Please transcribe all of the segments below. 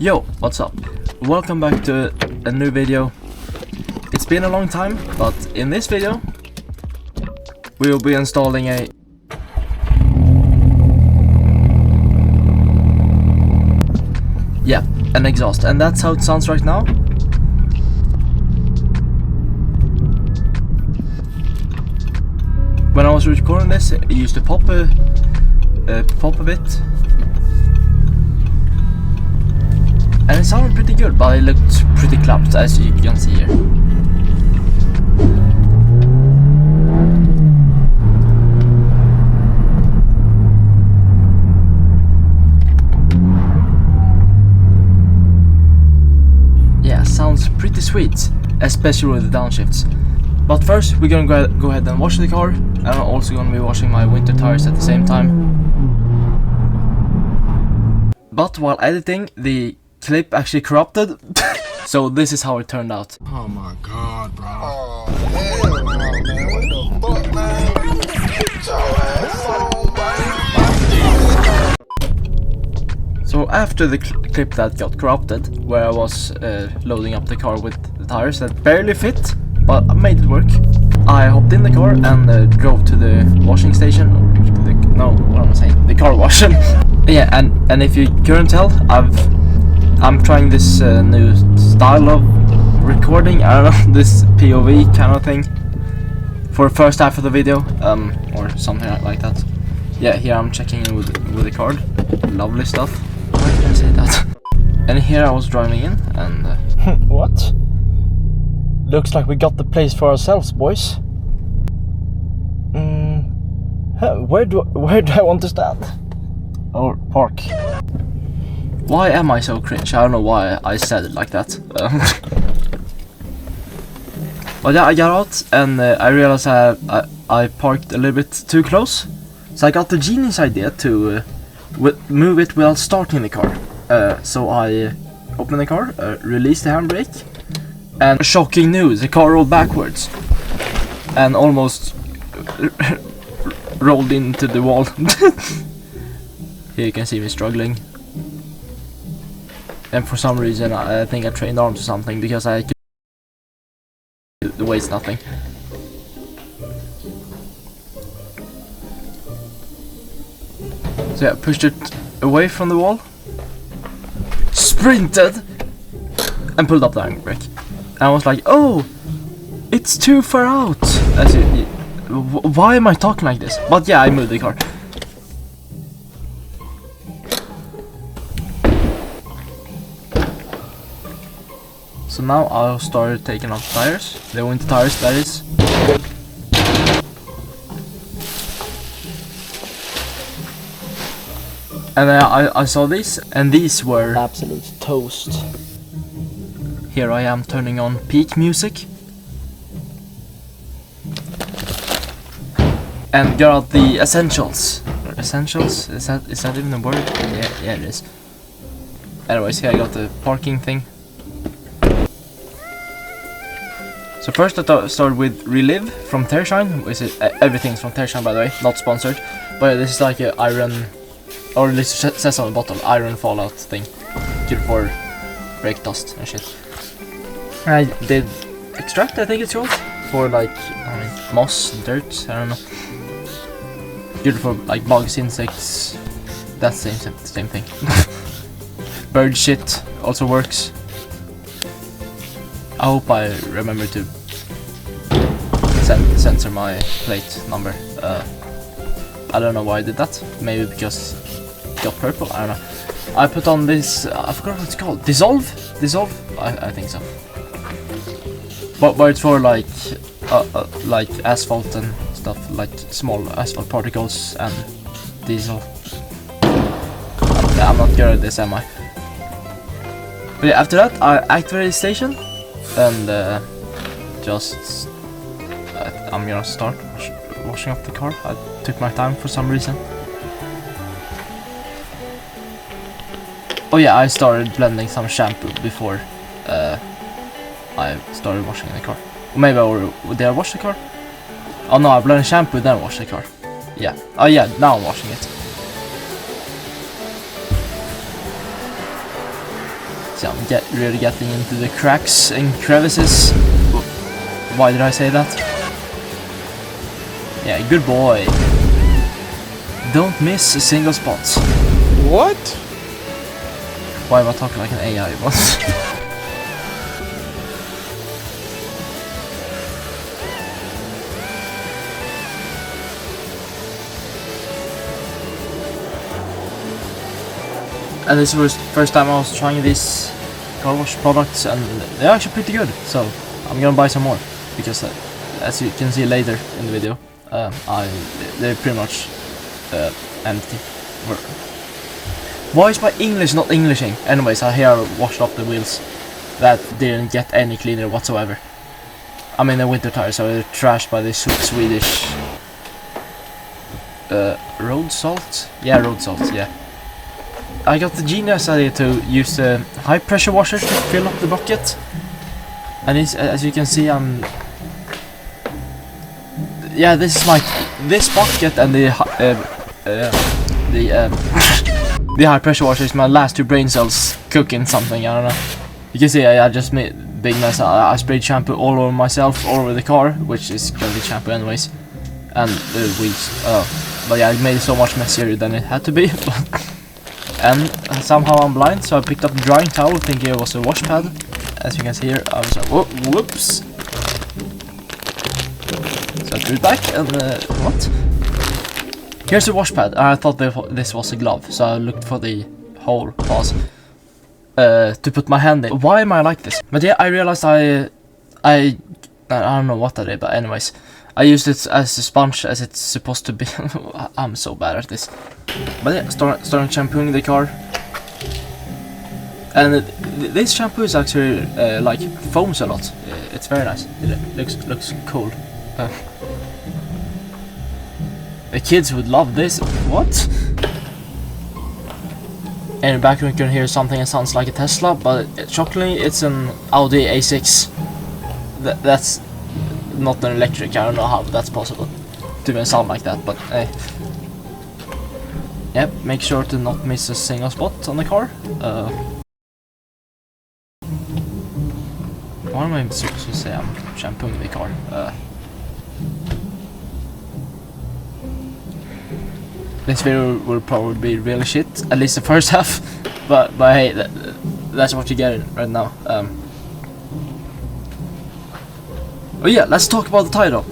Yo, what's up? Welcome back to a new video. It's been a long time, but in this video we will be installing an exhaust, and that's how it sounds right now. When I was recording this, it used to pop a bit. And it sounded pretty good, but it looked pretty clapped, as you can see here. Yeah, sounds pretty sweet, especially with the downshifts. But first, we're gonna go ahead and wash the car, and I'm also gonna be washing my winter tires at the same time. But while editing, the clip actually corrupted, so this is how it turned out. Oh my god, bro. Oh, hell no, man. What the fuck, man? Get your ass on, man. So after the clip that got corrupted, where I was loading up the car with the tires that barely fit, but I made it work, I hopped in the car and drove to the washing station, or to the, no, what am I saying? The car wash. Yeah, and if you couldn't tell, I'm trying this new style of recording, I don't know, this POV kind of thing for the first half of the video, or something like that. Yeah, here I'm checking in with the card. Lovely stuff. Why did I say that? And here I was driving in and what? Looks like we got the place for ourselves, boys. Where do I want to stand? Or park? Why am I so cringe? I don't know why I said it like that. But yeah, I got out and I realized I parked a little bit too close. So I got the genius idea to move it while starting the car. So I opened the car, released the handbrake, and shocking news, the car rolled backwards and almost rolled into the wall. Here you can see me struggling. And for some reason I think I trained arms or something, because I could, the weight's nothing. So yeah, pushed it away from the wall, sprinted, and pulled up the handbrake. And I was like, oh, it's too far out. Why am I talking like this? But yeah, I moved the car. So now I'll start taking off the tires, the winter tires that is. And I saw these, and these were absolute toast. Here I am turning on peak music. And got out the essentials. Essentials? Is that even a word? Yeah, it is. Anyways, here I got the parking thing. So first I started with Relive from Tershine, which is everything's from Tershine, by the way, not sponsored. But this is like an iron, or at least it says on the bottle, iron fallout thing, good for brake dust and shit. And I did extract, I think it's called, for like, I mean, moss, dirt, I don't know. Good for like bugs, insects, that's the same thing. Bird shit also works. I hope I remember to censor my plate number. I don't know why I did that. Maybe because it got purple, I don't know. I put on this, I forgot what it's called. Dissolve? I think so. But it's for like asphalt and stuff, like small asphalt particles and diesel. I'm not good at this, am I? But yeah, after that I activated the station. And I'm gonna start washing up the car. I took my time for some reason. Oh yeah, I started blending some shampoo before I started washing the car. Maybe did I wash the car? Oh no, I blended shampoo then wash the car. Yeah. Oh yeah, now I'm washing it. See, I'm really getting into the cracks and crevices. Why did I say that? Yeah, good boy. Don't miss a single spot. What? Why am I talking like an AI? What? And this was the first time I was trying these car wash products, and they're actually pretty good. So I'm gonna buy some more because, as you can see later in the video, they're pretty much empty. Why is my English not Englishing? Anyways, I washed up the wheels that didn't get any cleaner whatsoever. I mean, the winter tires, so they're trashed by this Swedish road salt. Yeah, road salt. Yeah. I got the genius idea to use the high pressure washer to fill up the bucket, and as you can see, yeah, this is this bucket, and the the high pressure washer is my last 2 brain cells cooking something. I don't know. You can see I just made big mess. I sprayed shampoo all over myself, all over the car, which is gonna be shampoo anyways, and the wheels. But yeah, it made it so much messier than it had to be. And somehow I'm blind, so I picked up a drying towel thinking it was a wash pad. As you can see here, I was like, whoops. So I threw it back, and what? Here's a wash pad. I thought this was a glove, so I looked for the hole, to put my hand in. Why am I like this? But yeah, I realized I don't know what I did, but anyways, I used it as a sponge, as it's supposed to be. I'm so bad at this. But yeah, starting shampooing the car. And this shampoo is actually like foams a lot. It's very nice. It looks cool. The kids would love this. What? In the background you can hear something that sounds like a Tesla, but shockingly it's an Audi A6. That's not an electric. I don't know how that's possible to even sound like that, but hey. Yep, make sure to not miss a single spot on the car. What am I supposed to say? I'm shampooing the car. This video will probably be really shit, at least the first half. But hey, that's what you get right now. Oh yeah, let's talk about the tire though.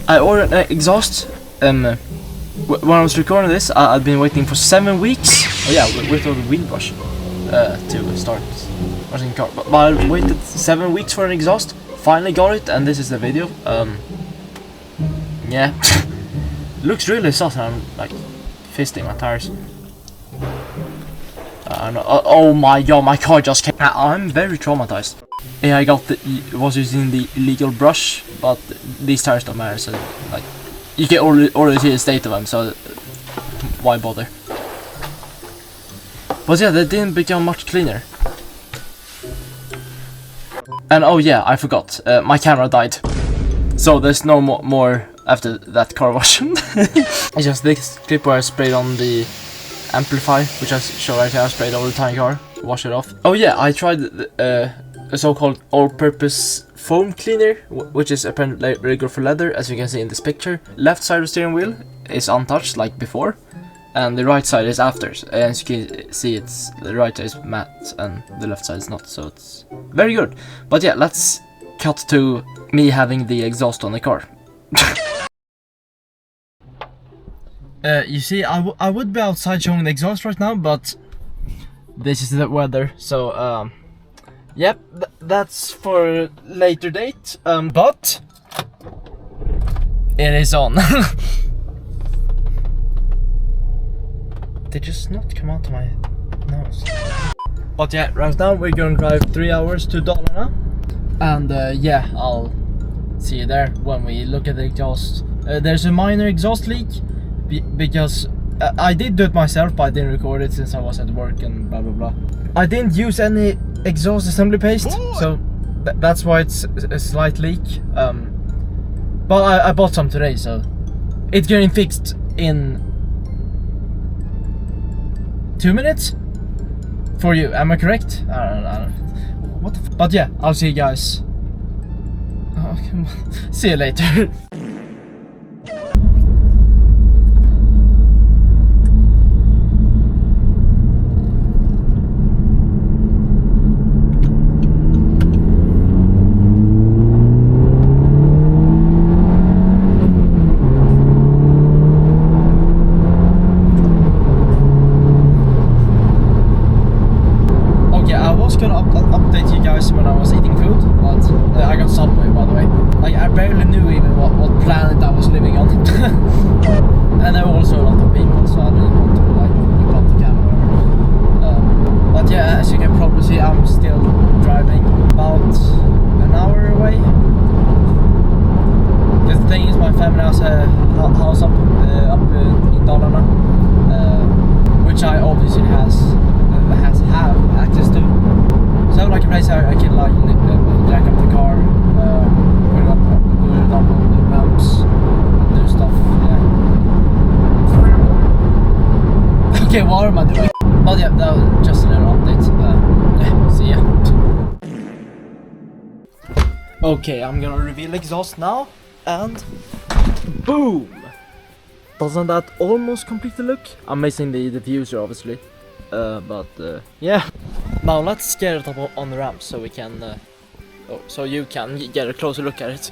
I ordered an exhaust. When I was recording this, I'd been waiting for 7 weeks. Oh yeah, with the wheel brush to start washing the car. But I waited 7 weeks for an exhaust. Finally got it, and this is the video. Yeah, looks really soft. I'm like fisting my tires. I know. Oh my god, my car just came. I'm very traumatized. Yeah, I was using the illegal brush, but these tires don't matter. So like, you can already see the state of them. So why bother? But yeah, they didn't become much cleaner. And oh yeah, I forgot. My camera died. So there's no more after that car wash. It's just this clip where I sprayed on the amplify, which I showed right here. I sprayed over the tiny car, wash it off. Oh yeah, I tried a so-called all-purpose foam cleaner, which is apparently really good for leather, as you can see in this picture. Left side of the steering wheel is untouched like before, and the right side is after. As you can see, it's the right side is matte and the left side is not, so it's very good. But yeah, let's cut to me having the exhaust on the car. You see, I would be outside showing the exhaust right now, but this is the weather, so yep, that's for a later date. But it is on. They just not come out of my nose. But yeah, right now we're gonna drive 3 hours to Dalarna, and yeah, I'll see you there when we look at the exhaust. There's a minor exhaust leak. Because I did do it myself, but I didn't record it since I was at work and blah blah blah. I didn't use any exhaust assembly paste, so that's why it's a slight leak. But I bought some today, so it's getting fixed in 2 minutes. For you, am I correct? I don't what the but yeah, I'll see you guys. Oh, come on. See you later. Update you guys when I was eating food, but I got Subway, by the way. Like, I barely knew even what planet I was living on. And there were also a lot of people, so I didn't want to like whip up the camera. But yeah, as you can probably see, I'm still driving about an hour away. The thing is, my family has a house up in Dalarna, which I obviously have access to. So like a place I can like jack up the car, put it up on the ramps, do stuff. Yeah. Okay, what am I doing? But yeah, that was just a little update. Yeah, see ya. Okay, I'm gonna reveal exhaust now, and boom! Doesn't that almost complete the look? I'm missing the diffuser, obviously. Yeah. Now let's get it up on the ramp so we can, so you can get a closer look at it.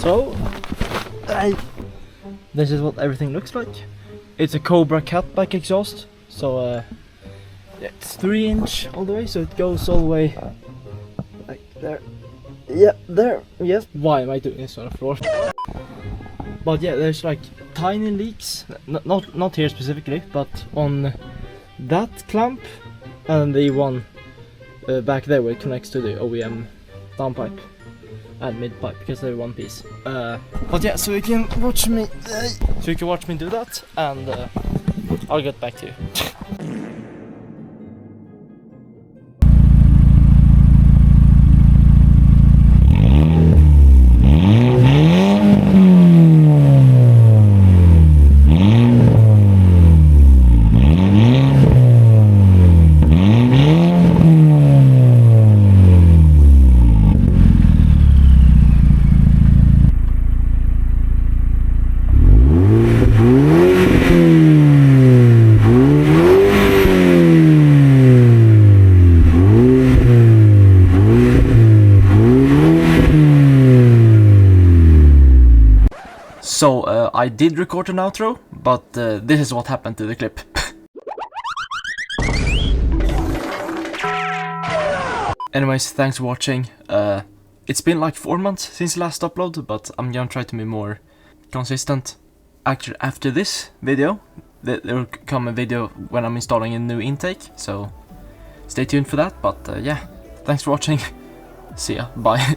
So, this is what everything looks like. It's a Cobra catback exhaust, so yeah, it's 3-inch all the way, so it goes all the way like there. Yeah, there. Yes. Why am I doing this on the floor? But yeah, there's like tiny leaks, not here specifically, but on that clamp and the one back there where it connects to the OEM downpipe and mid pipe, because they're one piece. But yeah, so you can watch me do that, and I'll get back to you. So, I did record an outro, but this is what happened to the clip. Anyways, thanks for watching. It's been like 4 months since last upload, but I'm gonna try to be more consistent. Actually, after this video, there will come a video when I'm installing a new intake, so stay tuned for that. But yeah, thanks for watching. See ya, bye.